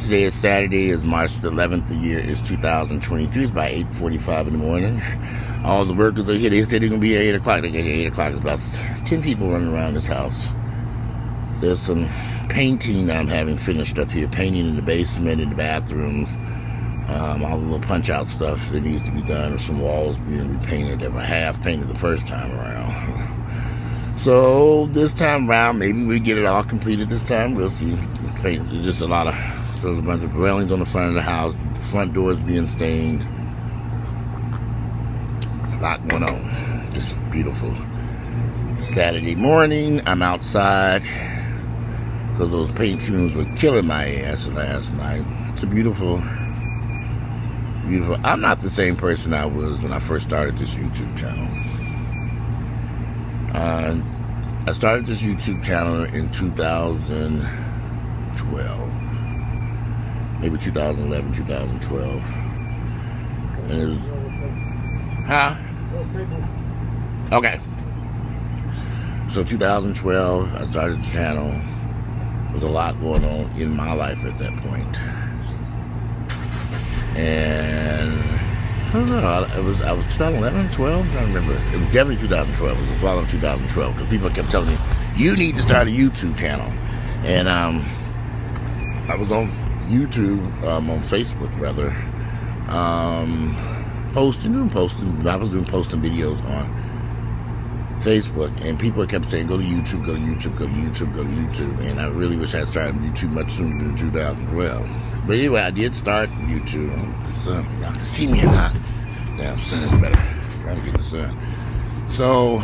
Today is Saturday, is March the 11th. The year is 2023. It's about 8:45 in the morning. All the workers are here. They said they're going to be here at 8 o'clock. They get here at 8 o'clock. There's about 10 people running around this house. There's some painting I'm having finished up here. Painting in the basement, in the bathrooms. All the little punch-out stuff that needs to be done. There's some walls being repainted that were half painted the first time around. So this time around, maybe we get it all completed this time. We'll see. There's just a lot of, there's a bunch of railings on the front of the house. The front doors being stained. It's a lot going on. Just beautiful. Saturday morning, I'm outside because those paint fumes were killing my ass last night. It's a beautiful. I'm not the same person I was when I first started this YouTube channel. I started this YouTube channel in 2012, maybe 2011, 2012, and it was, okay. So 2012, I started the channel. There was a lot going on in my life at that point. And I don't know, I was 2011, 12, I'm trying to remember. It was definitely 2012. It was the fall of 2012 because people kept telling me, you need to start a YouTube channel. And I was on YouTube, on Facebook rather, posting. I was doing posting videos on Facebook, and people kept saying, go to YouTube, go to YouTube, go to YouTube, go to YouTube. And I really wish I had started YouTube much sooner than 2012. But anyway, I did start YouTube. The sun, y'all can see me or not. Damn, sun is better. Trying to get the sun. So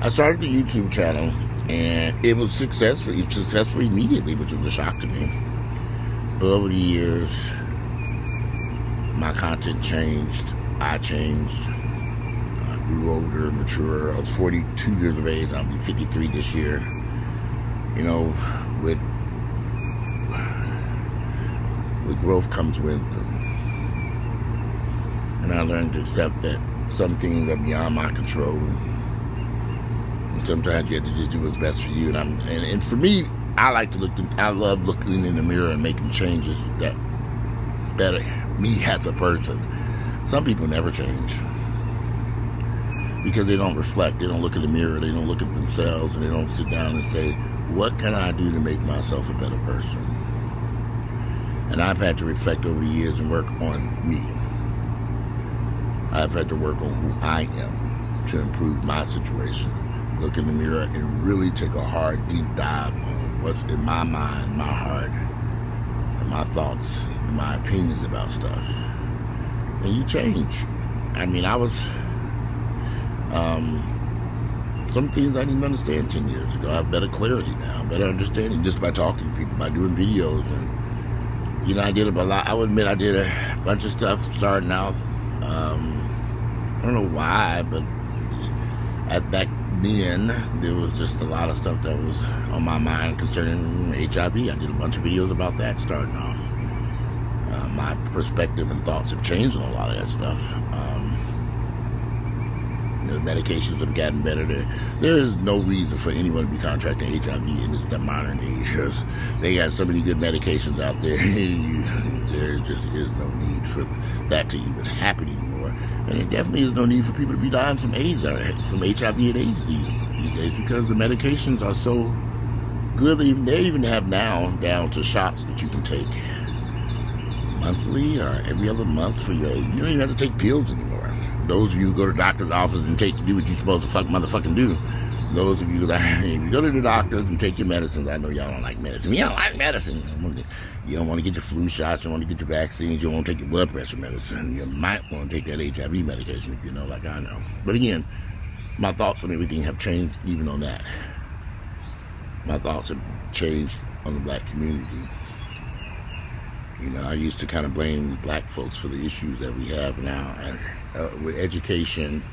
I started the YouTube channel, and it was successful immediately, which was a shock to me. But over the years, my content changed. I changed. I grew older, mature. I was 42 years of age. I'll be 53 this year. You know, with growth comes wisdom. And I learned to accept that some things are beyond my control. And sometimes you have to just do what's best for you. And for me, I love looking in the mirror and making changes that better me as a person. Some people never change because they don't reflect. They don't look in the mirror. They don't look at themselves, and they don't sit down and say, what can I do to make myself a better person? And I've had to reflect over the years and work on me. I've had to work on who I am to improve my situation. Look in the mirror and really take a hard, deep dive on what's in my mind, my heart, and my thoughts, and my opinions about stuff. And you change. I mean, I was, some things I didn't understand 10 years ago. I have better clarity now, better understanding just by talking to people, by doing videos. And you know, I did a lot. I would admit I did a bunch of stuff starting out. I don't know why, but back then, there was just a lot of stuff that was on my mind concerning HIV. I did a bunch of videos about that starting off. My perspective and thoughts have changed on a lot of that stuff. The medications have gotten better. There is no reason for anyone to be contracting HIV in this modern age because they got so many good medications out there. There just is no need for that to even happen anymore. And there definitely is no need for people to be dying from AIDS, from HIV and AIDS these days, because the medications are so good. They even have now down to shots that you can take monthly or every other month for your. You don't even have to take pills anymore. Those of you who go to the doctor's office and do what you're supposed to motherfucking do. Those of you that if you go to the doctors and take your medicines, I know y'all don't like medicine. You don't like medicine. You don't want to get your flu shots. You don't want to get your vaccines. You don't want to take your blood pressure medicine. You might want to take that HIV medication if you know, like I know. But again, my thoughts on everything have changed even on that. My thoughts have changed on the black community. You know, I used to kind of blame black folks for the issues that we have now. And with education,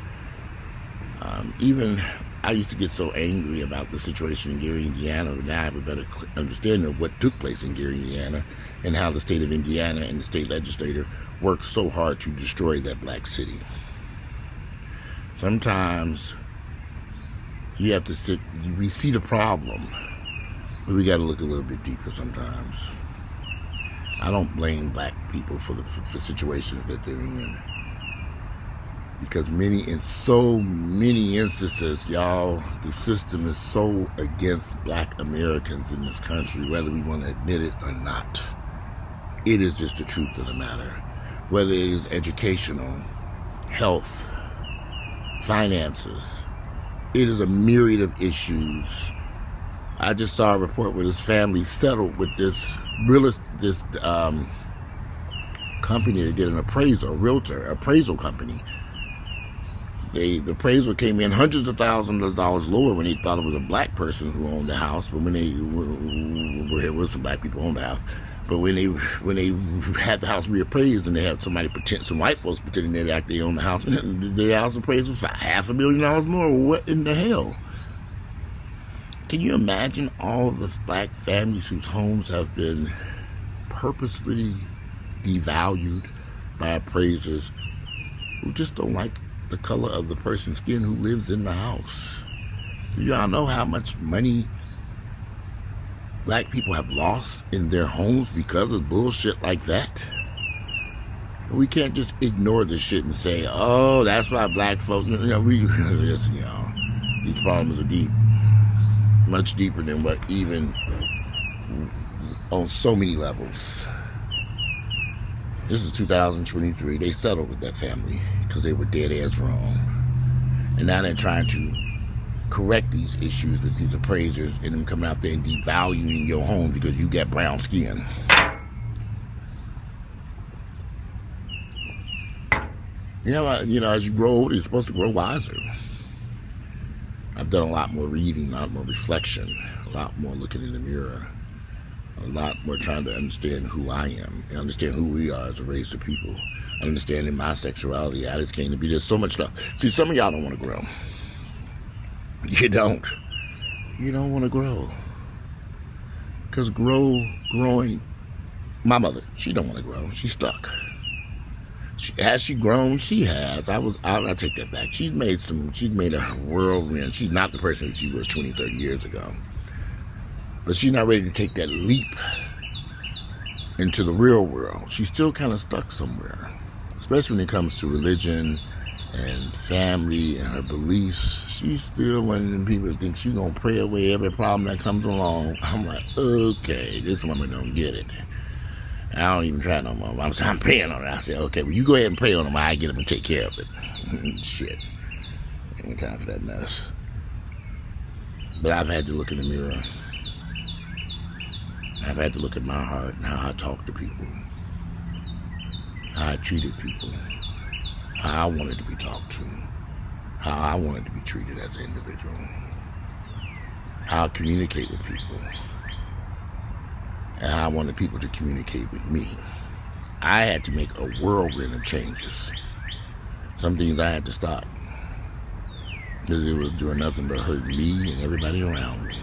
even I used to get so angry about the situation in Gary, Indiana, but now I have a better understanding of what took place in Gary, Indiana, and how the state of Indiana and the state legislature worked so hard to destroy that black city. Sometimes you have to we see the problem, but we got to look a little bit deeper sometimes. I don't blame black people for situations that they're in. Because in so many instances, y'all, the system is so against black Americans in this country, whether we want to admit it or not. It is just the truth of the matter. Whether it is educational, health, finances, it is a myriad of issues. I just saw a report where this family settled with this company that did an appraisal company. The appraisal came in hundreds of thousands of dollars lower when they thought it was a black person who owned the house, but when it was some black people who owned the house. But when they had the house reappraised and they had some white folks pretending they owned the house, and the house appraised was $500,000 more. What in the hell? Can you imagine all the black families whose homes have been purposely devalued by appraisers who just don't like the color of the person's skin who lives in the house? Do y'all know how much money black people have lost in their homes because of bullshit like that? We can't just ignore this shit and say, oh, that's why black folk, listen, y'all, these problems are deep, much deeper than what even on so many levels. This is 2023. They settled with that family because they were dead ass wrong. And now they're trying to correct these issues with these appraisers and them coming out there and devaluing your home because you got brown skin. As you grow older, you're supposed to grow wiser. I've done a lot more reading, a lot more reflection, a lot more looking in the mirror, a lot more trying to understand who I am and understand who we are as a race of people. Understanding my sexuality, how this came to be. There's so much stuff. See, some of y'all don't want to grow. You don't. You don't want to grow. Because growing, my mother, she don't want to grow. She's stuck. Has she grown? She has. I take that back. She's made a whirlwind. She's not the person that she was 20, 30 years ago. But she's not ready to take that leap into the real world. She's still kind of stuck somewhere, especially when it comes to religion and family and her beliefs. She's still one of them people that think she's going to pray away every problem that comes along. I'm like, okay, this woman don't get it. I don't even try no more. I'm praying on it. I said, okay, well, you go ahead and pray on it while I get up and take care of it. Shit. Ain't time for that mess. But I've had to look in the mirror. I've had to look at my heart and how I talk to people, how I treated people, how I wanted to be talked to, how I wanted to be treated as an individual, how I communicate with people, and how I wanted people to communicate with me. I had to make a whirlwind of changes. Some things I had to stop because it was doing nothing but hurt me and everybody around me.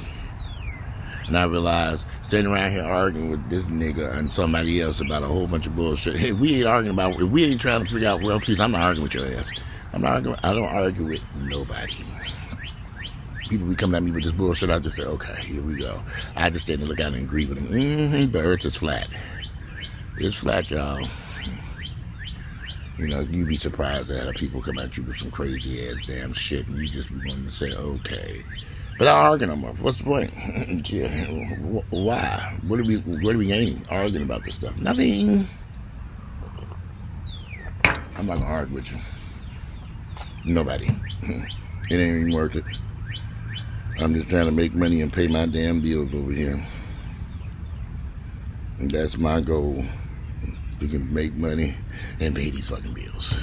And I realized standing around here arguing with this nigga and somebody else about a whole bunch of bullshit. If we ain't trying to figure out world peace, I'm not arguing with your ass. I don't argue with nobody. People be coming at me with this bullshit, I just say, okay, here we go. I just stand and look out and agree with them. The earth is flat. It's flat, y'all. You'd be surprised at how people come at you with some crazy ass damn shit and you just be wanting to say, okay. But I don't argue no more. What's the point? Why? What are we gaining arguing about this stuff? Nothing. I'm not gonna argue with you. Nobody. It ain't even worth it. I'm just trying to make money and pay my damn bills over here. And that's my goal. To make money and pay these fucking bills.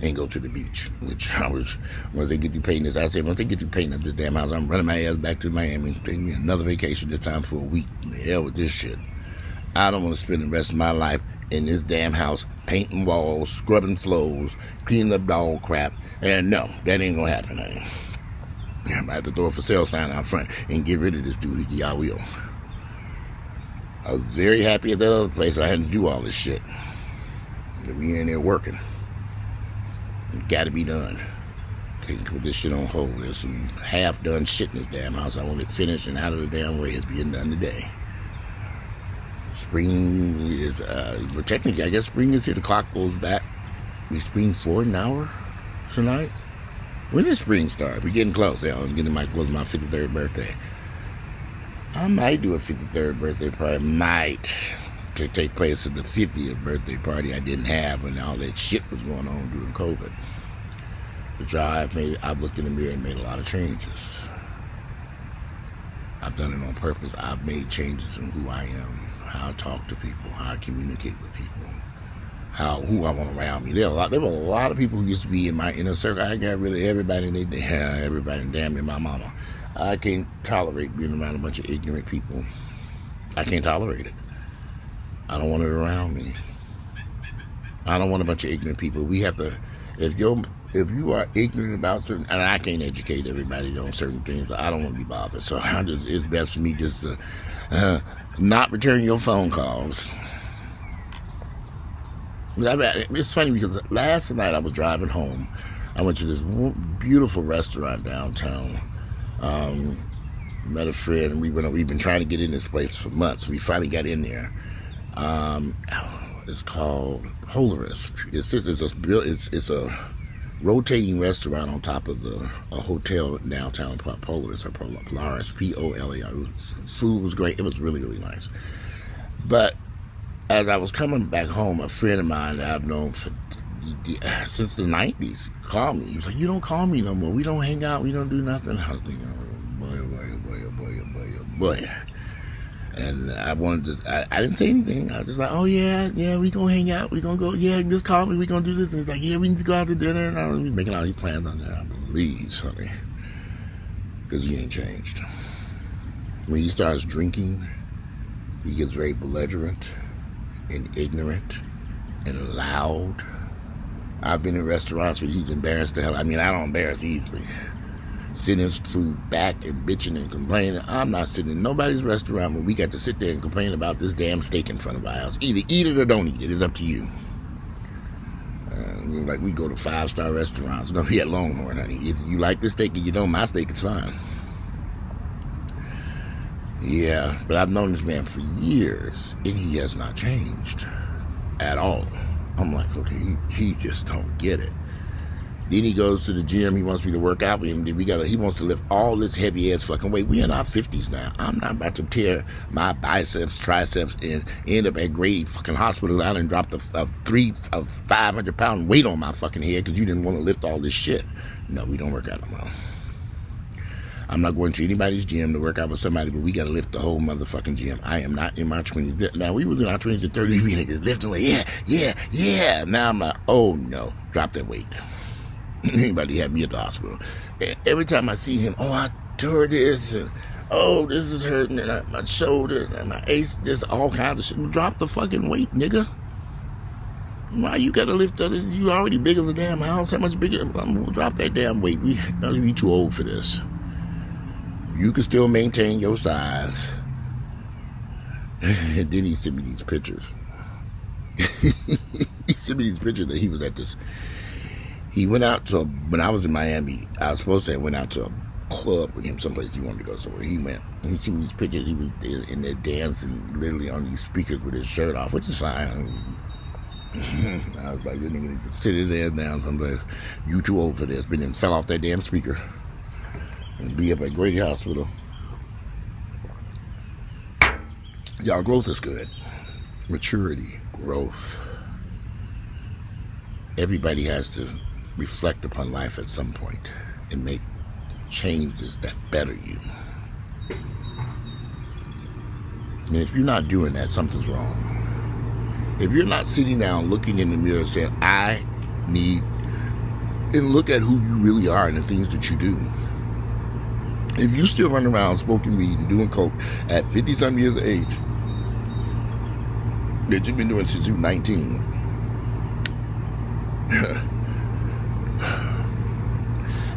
And go to the beach, which once they get you painting this, I said, once they get you painting up this damn house, I'm running my ass back to Miami, taking me another vacation, this time for a week. The hell with this shit. I don't want to spend the rest of my life in this damn house, painting walls, scrubbing floors, cleaning up dog crap. And no, that ain't gonna happen, honey. I'm about to throw a for sale sign out front and get rid of this dude, y'all will. I was very happy at that other place. I had to do all this shit. We in there working. It got to be done. Can't put this shit on hold. There's some half-done shit in this damn house. I want it finished and out of the damn way. It's being done today. Spring is, well, technically, I guess spring is here. The clock goes back. We spring forward an hour tonight. When does spring start? We're getting close. Yeah, I'm getting close to my 53rd birthday. I might do a 53rd birthday party. Might to take place at the 50th birthday party I didn't have when all that shit was going on during COVID. Which I've looked in the mirror and made a lot of changes. I've done it on purpose. I've made changes in who I am, how I talk to people, how I communicate with people, who I want around me. There were a lot of people who used to be in my inner circle. I got rid of everybody, everybody, damn near my mama. I can't tolerate being around a bunch of ignorant people. I can't tolerate it. I don't want it around me. I don't want a bunch of ignorant people. We have to, if you are ignorant about certain, and I can't educate everybody on certain things, I don't want to be bothered. So it's best for me just to not return your phone calls. It's funny because last night I was driving home. I went to this beautiful restaurant downtown. Met a friend, and we've been trying to get in this place for months. We finally got in there. It's called Polaris. It's a rotating restaurant on top of a hotel downtown, Polaris or Polaris, P-O-L-A-R. Food was great. It was really, really nice. But as I was coming back home, a friend of mine that I've known since the 90s called me. He was like, "You don't call me no more. We don't hang out. We don't do nothing." I was thinking, boy. And I wanted to, I didn't say anything. I was just like, "Oh, yeah, we gonna hang out. We gonna go, yeah, just call me. We gonna do this." And he's like, "Yeah, we need to go out to dinner." And I was making all these plans on there. I believe, honey. Because he ain't changed. When he starts drinking, he gets very belligerent and ignorant and loud. I've been in restaurants where he's embarrassed the hell. I mean, I don't embarrass easily. Sitting his food back and bitching and complaining. I'm not sitting in nobody's restaurant where we got to sit there and complain about this damn steak in front of our house. Either eat it or don't eat it. It's up to you. Like we go to 5-star restaurants. No, we at Longhorn, honey. If you like this steak and you don't, my steak is fine. Yeah, but I've known this man for years, and he has not changed at all. I'm like, okay, he just don't get it. Then he goes to the gym. He wants me to work out with him. He wants to lift all this heavy ass fucking weight. We're in our 50s now. I'm not about to tear my biceps, triceps, and end up at Grady fucking hospital. I done dropped a 500-pound weight on my fucking head because you didn't want to lift all this shit. No, we don't work out no more. I'm not going to anybody's gym to work out with somebody, but we got to lift the whole motherfucking gym. I am not in my 20s. Now, we was in our 20s and 30s. We niggas lifting weight. Yeah. Now I'm like, oh no, drop that weight. Anybody had me at the hospital. And every time I see him, oh, I tore this, and oh, this is hurting, and my shoulder, and my ace, this all kinds of shit. Drop the fucking weight, nigga. Why you gotta lift that? You already big as a damn house. How much bigger? I'm gonna drop that damn weight. We too old for this. You can still maintain your size. And then he sent me these pictures. He sent me these pictures that he was at this. He went out to, when I was in Miami, I was supposed to have went out to a club with him, someplace he wanted to go. So he went. He sent me these pictures. He was in there dancing, literally on these speakers with his shirt off, which is fine. I was like, this nigga needs to sit his ass down someplace. You too old for this. But then fell off that damn speaker and be up at Grady Hospital. Y'all, growth is good. Maturity, growth. Everybody has to reflect upon life at some point and make changes that better you. And if you're not doing that, something's wrong. If you're not sitting down looking in the mirror saying, I need, and look at who you really are and the things that you do. If you still run around smoking weed and doing coke at 50-some years of age, that you've been doing since you were 19,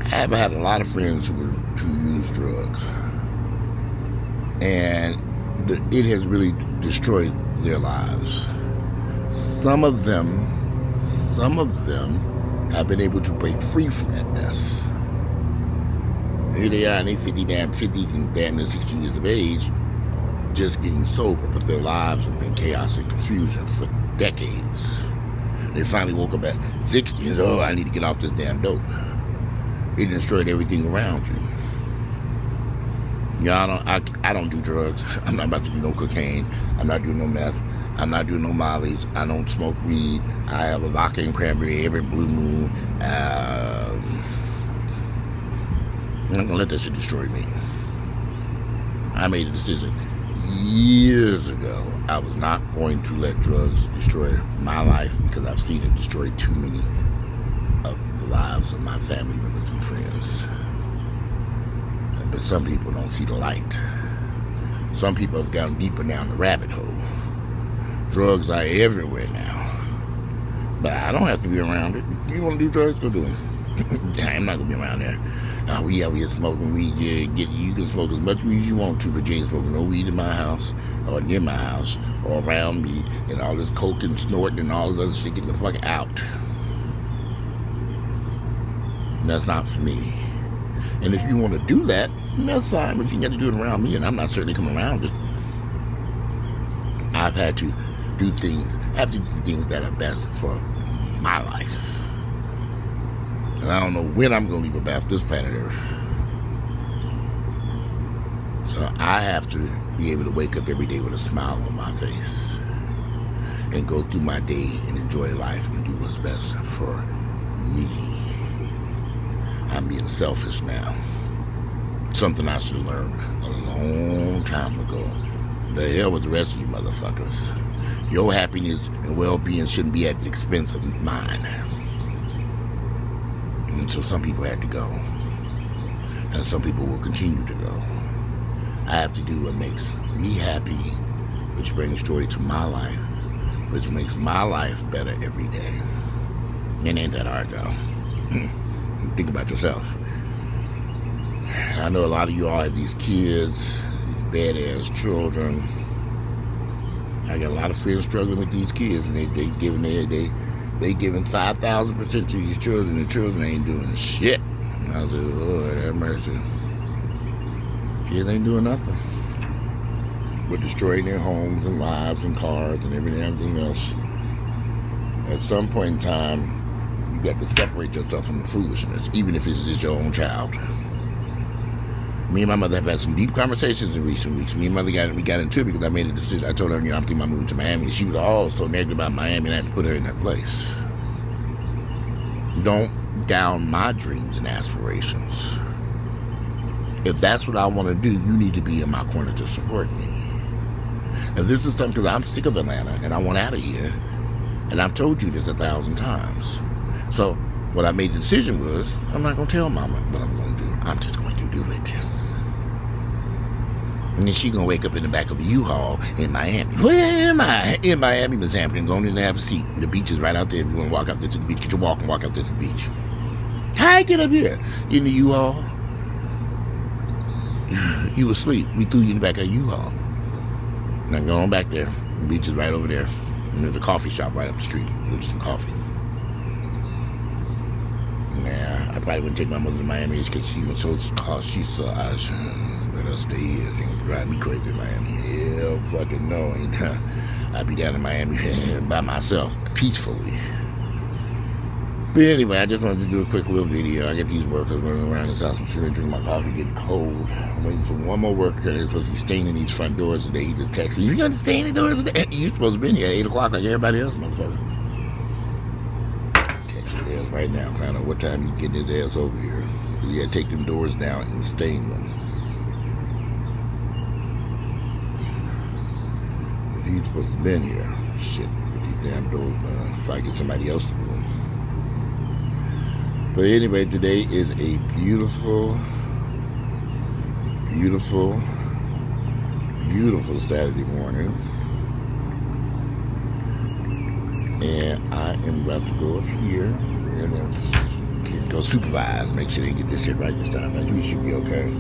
I have had a lot of friends who use drugs, and it has really destroyed their lives. Some of them have been able to break free from that mess. Here they are in their 50s and damn near 60 years of age, just getting sober, but their lives have been chaos and confusion for decades. They finally woke up at 60 and said, oh, I need to get off this damn dope. It destroyed everything around you. Yeah, I don't do drugs. I'm not about to do no cocaine. I'm not doing no meth. I'm not doing no mollies. I don't smoke weed. I have a vodka and cranberry every blue moon. I'm not gonna let that shit destroy me. I made a decision years ago. I was not going to let drugs destroy my life because I've seen it destroy too many of the lives of my family members and friends. But some people don't see the light. Some people have gone deeper down the rabbit hole. Drugs are everywhere now. But I don't have to be around it. You want to do drugs? Go do them. I'm not going to be around there. We out here smoking weed. Yeah, you can smoke as much weed as you want to, but you ain't smoking no weed in my house or near my house or around me, and all this coke and snorting and all this other shit. Get the fuck out. That's not for me. And if you want to do that, that's fine, but you got to do it around me, and I'm not certainly coming around it. I've had to do things, that are best for my life. And I don't know when I'm going to leave about this planet Earth. So I have to be able to wake up every day with a smile on my face and go through my day and enjoy life and do what's best for me. I'm being selfish now. Something I should have learned a long time ago. The hell with the rest of you motherfuckers. Your happiness and well-being shouldn't be at the expense of mine. And so some people had to go. And some people will continue to go. I have to do what makes me happy, which brings joy to my life, which makes my life better every day. It ain't that hard, though. Think about yourself. I know a lot of you all have these kids, these badass children. I got a lot of friends struggling with these kids, and they giving 5,000% to these children. The children ain't doing shit. And I said, Lord have mercy. Kids ain't doing nothing but destroying their homes and lives and cars and everything else. At some point in time, you got to separate yourself from the foolishness, even if it's just your own child. Me and my mother have had some deep conversations in recent weeks. Me and mother got into it because I made a decision. I told her, I'm thinking about moving to Miami. And she was all so negative about Miami, and I had to put her in that place. Don't down my dreams and aspirations. If that's what I want to do, you need to be in my corner to support me. If this is something, because I'm sick of Atlanta, and I want out of here, and I've told you this 1,000 times. So what I made the decision was, I'm not going to tell mama what I'm going to do. I'm just going to do it. And then she going to wake up in the back of a U-Haul in Miami. Where am I? In Miami, Miss Hampton. Going in to have a seat. The beach is right out there. If you want to walk out there to the beach, get your walk and walk out there to the beach. How I get up here? In the U-Haul? You was asleep. We threw you in the back of the U-Haul. Now go on back there. The beach is right over there. And there's a coffee shop right up the street. Get some coffee. Nah, I probably wouldn't take my mother to Miami because she was so she's so let us stay here. It's gonna drive me crazy in Miami. Hell fucking no. I'd be down in Miami by myself, peacefully. But anyway, I just wanted to do a quick little video. I got these workers running around this house. I'm sitting there drinking my coffee, getting cold. I'm waiting for one more worker. They're supposed to be staining these front doors today. He just texted me, you got to stain the doors today? You're supposed to be in here at 8 o'clock like everybody else, motherfucker. His ass right now, find out what time he's getting his ass over here. He had to take them doors down and stain them. If he's supposed to have been here, shit, with these damn doors, man. Try to get somebody else to do them. But anyway, today is a beautiful, beautiful, beautiful Saturday morning. And I am about to go up here and go supervise, make sure they get this shit right this time. We should be okay.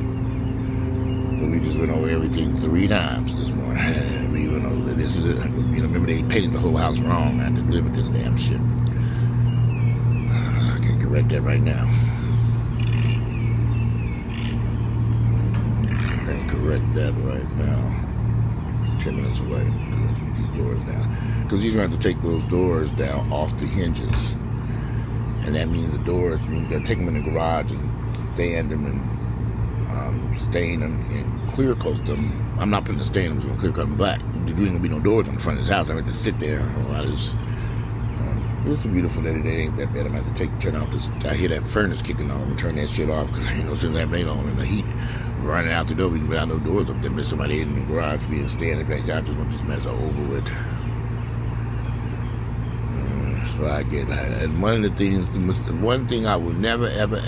So we just went over everything 3 times this morning. We went over this. Remember they painted the whole house wrong. I had to live with this damn shit. I can correct that right now. I can correct that right now. 10 minutes away. Get these doors down. Because he's going to have to take those doors down off the hinges. And that means the doors, means they'll take them in the garage and sand them and stain them and clear coat them. I'm not putting the stain, I'm just going to clear coat them black. There ain't going to be no doors on the front of his house. I have to sit there. It's a beautiful day today. It ain't that bad. I'm going to have to turn off this. I hear that furnace kicking on and turn that shit off because you know, since that ain't on and the heat running out the door, without no doors up there, miss somebody in the garage being standing back. Y'all just want this mess over with. So I get that. And one of the things, the one thing I will never, ever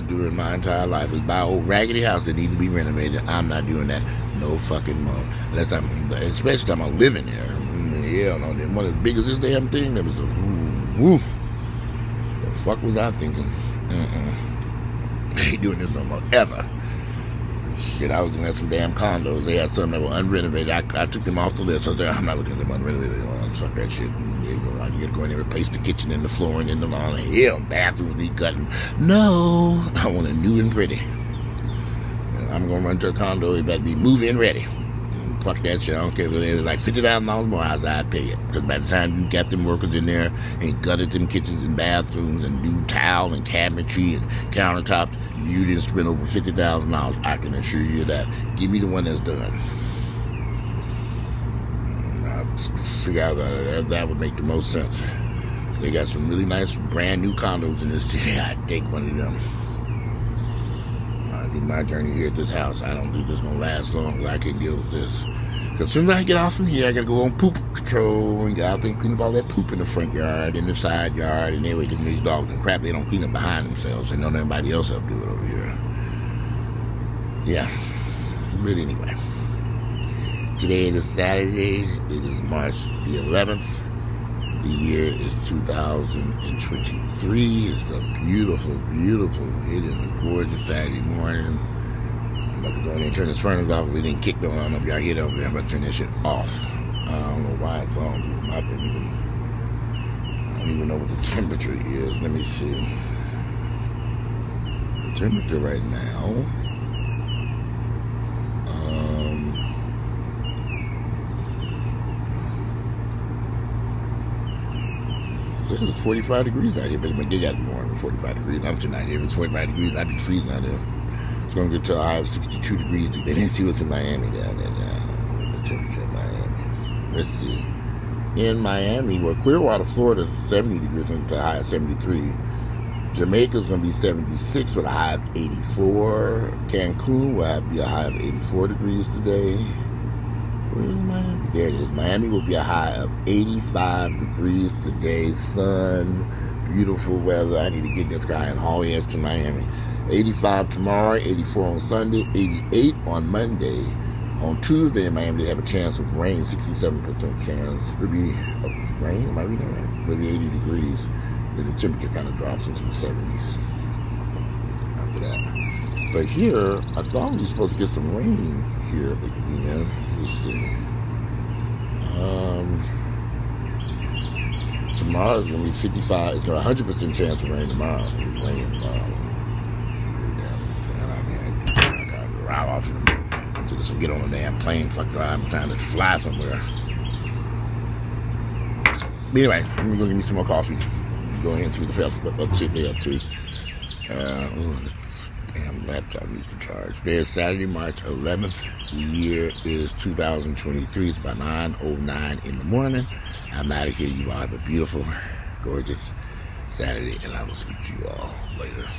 do in my entire life is buy an old raggedy house that needs to be renovated. I'm not doing that no fucking more. Especially if I'm living there. Hell no. One as big as this damn thing, there was a woof. The fuck was I thinking? Ain't doing this no more ever. Shit, I was gonna have some damn condos. They had some that were unrenovated. I took them off the list. I said, I'm not looking at them unrenovated. Fuck that shit. You gotta go in there and replace the kitchen and the flooring and the lawn. Hell, bathrooms need cutting. No, I want it new and pretty. And I'm gonna run to a condo. It better be move-in ready. Fuck that shit. I don't care if it's like $50,000 more. I'd pay it. Because by the time you got them workers in there and gutted them kitchens and bathrooms and new tile and cabinetry and countertops, you didn't spend over $50,000. I can assure you that. Give me the one that's done. I figure out that would make the most sense. They got some really nice brand new condos in this city. I'd take one of them. I think my journey here at this house, I don't think this is going to last long. I can't deal with this. Because as soon as I get off from here, I got to go on poop control and go out there and clean up all that poop in the front yard, in the side yard, and anyway, because these dogs and crap, they don't clean up behind themselves and don't anybody else help do it over here. Yeah. But anyway. Today is Saturday. It is March the 11th. The year is 2023. It's a beautiful, it is a gorgeous Saturday morning. I'm about to go in there and turn this furnace off. We didn't kick no on. I don't know if y'all hear that over there. I'm about to turn that shit off. I don't know why it's on. I don't even know what the temperature is. Let me see. The temperature right now. It's 45 degrees out here, but it got more than 45 degrees. I'm tonight here. If it's 45 degrees, I'd be freezing out there. It's going to get to a high of 62 degrees. They didn't see what's in Miami down there now. The temperature in Miami. Let's see. In Miami, well, Clearwater, Florida is 70 degrees, going to a high of 73. Jamaica is going to be 76 with a high of 84. Cancun will be a high of 84 degrees today. Where is Miami? There it is. Miami will be a high of 85 degrees today. Sun, beautiful weather. I need to get in this guy and haul ass to Miami. 85 tomorrow, 84 on Sunday, 88 on Monday. On Tuesday in Miami, they have a chance of rain, 67% chance. It'll be rain, am I reading that right? It'll be 80 degrees. Then the temperature kind of drops into the 70s after that. But here, I thought we were supposed to get some rain here again. Let's see. Tomorrow is going to be 55. It's got a 100% chance of rain tomorrow. It's raining tomorrow. I got to drive off and get on a damn plane. Fuck drive. I'm trying to fly somewhere. But anyway, let me go get me some more coffee. Go ahead and see what the they're up to. Damn laptop needs to charge. Today is Saturday, March 11th. The year is 2023. It's about 9:09 in the morning. I'm out of here. You all have a beautiful, gorgeous Saturday, and I will speak to you all later.